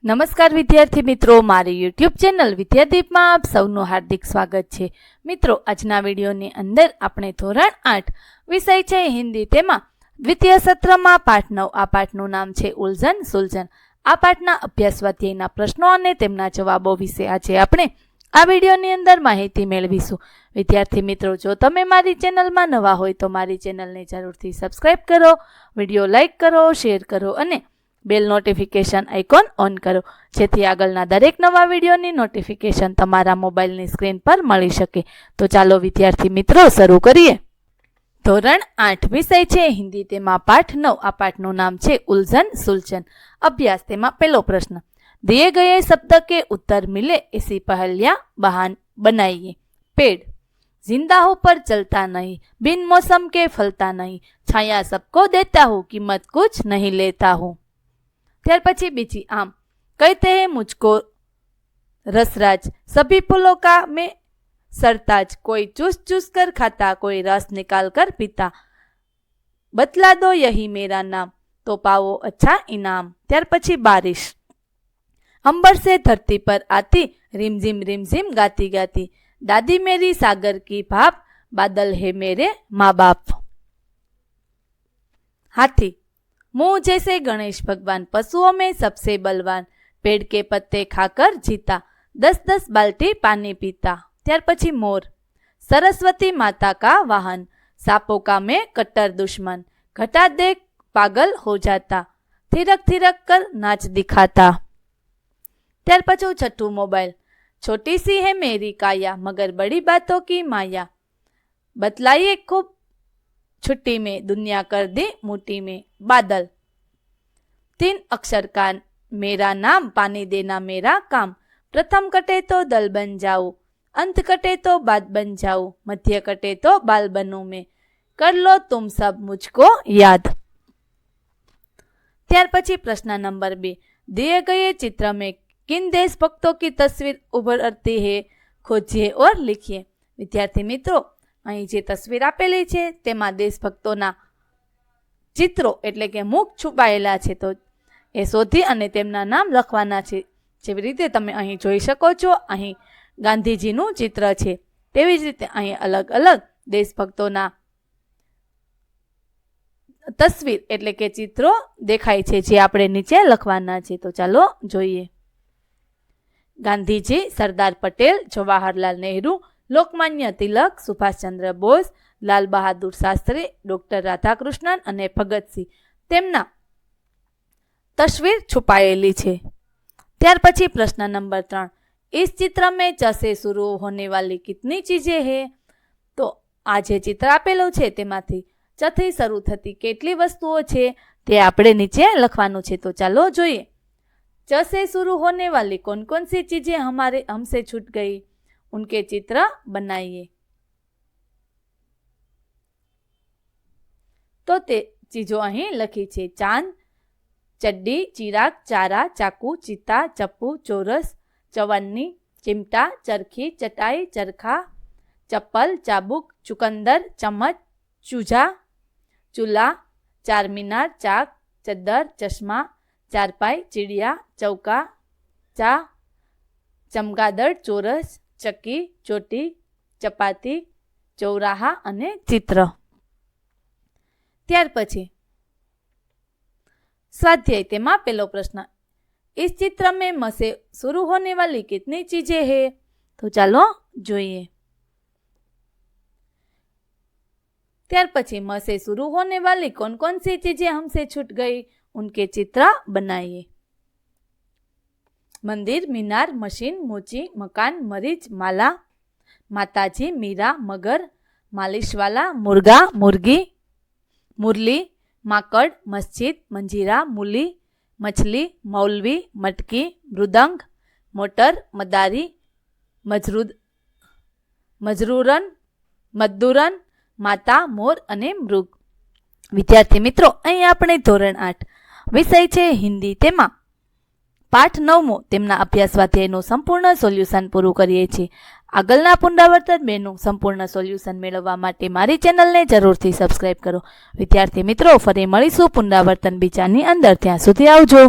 નમસ્કાર વિદ્યાર્થી મિત્રો, મારી યુટ્યુબ ચેનલ વિદ્યાદીપમાં આપ સૌનું હાર્દિક સ્વાગત છે. મિત્રો, આજના વિડીયોની અંદર આપણે ધોરણ 8 વિષય છે હિન્દી, તેમાં દ્વિતીય સત્રમાં પાઠ 9. આ પાઠનું નામ છે ઉલઝન સુલઝન. આ પાઠના અભ્યાસ સ્વાધ્યાયના પ્રશ્નો અને તેમના જવાબો વિશે આજે આપણે આ વિડીયોની અંદર માહિતી મેળવીશું. વિદ્યાર્થી મિત્રો, જો તમે મારી ચેનલમાં નવા હોય તો મારી ચેનલને જરૂરથી સબસ્ક્રાઈબ કરો, વિડીયો લાઈક કરો, શેર કરો અને બેલ નોટિફિકેશન આઇકોન ઓન કરો, જેથી આગળના દરેક નવા વિડીયોની નોટિફિકેશન તમારા મોબાઈલની સ્ક્રીન પર મળી શકે. તો ચાલો વિદ્યાર્થી મિત્રો શરૂ કરીએ. ધોરણ 8 વિષય છે હિન્દી, તેમાં પાઠ 9. આ પાઠનું નામ છે ઉલઝન સુલઝન. અભ્યાસ, તેમાં પહેલો પ્રશ્ન, दिए गए शब्द के उत्तर मिले ऐसी पहेलियां बहान बनाइए. पेड़, जिंदा हो पर चलता नहीं, बिन मौसम के फलता नहीं, छाया सबको देता हूँ, कीमत कुछ नहीं लेता हूँ. ત્યાર પછી બીજી, आम, कहते हैं मुझको रसराज, सभी फूलों का मैं सरताज, कोई चूस चूस कर खाता, कोई रस निकाल कर पीता, बतला दो यही मेरा नाम, तो पाओ अच्छा इनाम. ત્યાર પછી बारिश, अंबर से धरती पर आती, रिमझिम गाती गाती, दादी मेरी सागर की भाप, बादल है मेरे माँ बाप. हाथी, मुंह जैसे गणेश भगवान, पशुओं में सबसे बलवान, पेड़ के पत्ते खाकर जीता, 10-10 बाल्टी पानी पीता. ત્યાર પછી मोर, सरस्वती माता का वाहन, सांपों का मैं कट्टर दुश्मन, घटा देख पागल हो जाता, थिरक थिरक कर नाच दिखाता. ત્યાર પછી છઠ્ઠું, मोबाइल, छोटी सी है मेरी काया, मगर बड़ी बातों की माया, बतलाइए खूब छुट्टी में, दुनिया कर दी मुट्ठी में, बादल. 3 अक्षर का मेरा नाम, पानी देना मेरा काम, प्रथम कटे तो दल बन जाऊं, अंत कटे तो बात बन जाऊं, मध्य कटे तो बाल बनूं मैं, कर लो तुम सब मुझको याद. ત્યાર પછી પ્રશ્ન નંબર 2, दिए गए चित्र में किन देशभक्तों की तस्वीर उभरती है, खोजिए और लिखिए. વિદ્યાર્થી મિત્રો, અહીં જે તસવીર આપેલી છે તેમાં દેશભક્તોના ચિત્રો એટલે કે મુખ છુપાયેલા છે, તો એ શોધી અને તેમના નામ લખવાના છે. જેવી રીતે તમે અહીં જોઈ શકો છો, અહીં ગાંધીજીનું ચિત્ર છે, તેવી જ રીતે અહીં અલગ અલગ દેશભક્તોના તસવીર એટલે કે ચિત્રો દેખાય છે, જે આપણે નીચે લખવાના છે. તો ચાલો જોઈએ. ગાંધીજી, સરદાર પટેલ, જવાહરલાલ નહેરુ, લોકમાન્ય તિલક, સુભાષચંદ્ર બોઝ, લાલ બહાદુર શાસ્ત્રી, ડોક્ટર રાધાકૃષ્ણન અને ભગતસિંહ, તેમના તસવીર છુપાયેલી છે. ત્યાર પછી પ્રશ્ન નંબર 3, इस चित्र में च से शुरू होने वाली कितनी चीजें हैं. તો આ જે ચિત્ર આપેલું છે તેમાંથી ચ થી શરૂ થતી કેટલી વસ્તુઓ છે તે આપણે નીચે લખવાનું છે. તો ચાલો જોઈએ. च से शुरू होने वाली कौन कौन सी चीजें हमारे हमसे छूट गई, उनके चित्र बनाइए. तो તે ચીજો અહીં લખી છે: ચાંદ, ચડ્ડી, ચિરાગ, ચારા, ચાકુ, ચિત્તા, ચપ્પુ, ચોરસ, ચવન્ની, ચિમટા, ચરખી, ચટાઈ, ચરખા, ચપ્પલ, ચાબુક, ચુકંદર, ચમચ, ચૂજા, ચૂલા, ચારમીનાર, ચાક, ચદ્દર, ચશ્મા, ચારપાઈ, ચીડિયા, ચૌકા, ચા, ચમગાદડ, ચોરસ, ચક્કી, ચોટી, ચપાતી, ચૌરાહા અને ચિત્ર. ત્યાર પછી स्वाध्याय, તેમાં પહેલો પ્રશ્ન, इस चित्र में म से शुरू होने वाली कितनी चीजें हैं. तो ચાલો જોઈએ. ત્યાર પછી म से शुरू होने वाली कौन कौन सी चीजें हमसे छूट गई, उनके चित्र बनाइए. मंदिर, मीनार, मशीन, मोची, मकान, मरीच, माला, माताजी, मीरा, मगर, मालिशवाला, मुर्गा, मुर्गी, मुरली, माकड़, मस्जिद, मंजीरा, मूली, मछली, मौलवी, मटकी, मृदंग, मोटर, मदारी, मजरूरन, मजदूरन, माता, मोर અને મૃગ. વિદ્યાર્થી મિત્રો, અહીં આપણે ધોરણ 8 વિષય છે હિન્દી, તેમાં પાઠ 9મો તેમના અભ્યાસ સ્વાધ્યાયનું સંપૂર્ણ સોલ્યુશન પૂરું કરીએ છીએ. આગળના પુનરાવર્તન 2નું સંપૂર્ણ સોલ્યુશન મેળવવા માટે મારી ચેનલને જરૂરથી સબસ્ક્રાઈબ કરો. વિદ્યાર્થી મિત્રો, ફરી મળીશું પુનરાવર્તન 2ની અંદર. ત્યાં સુધી આવજો.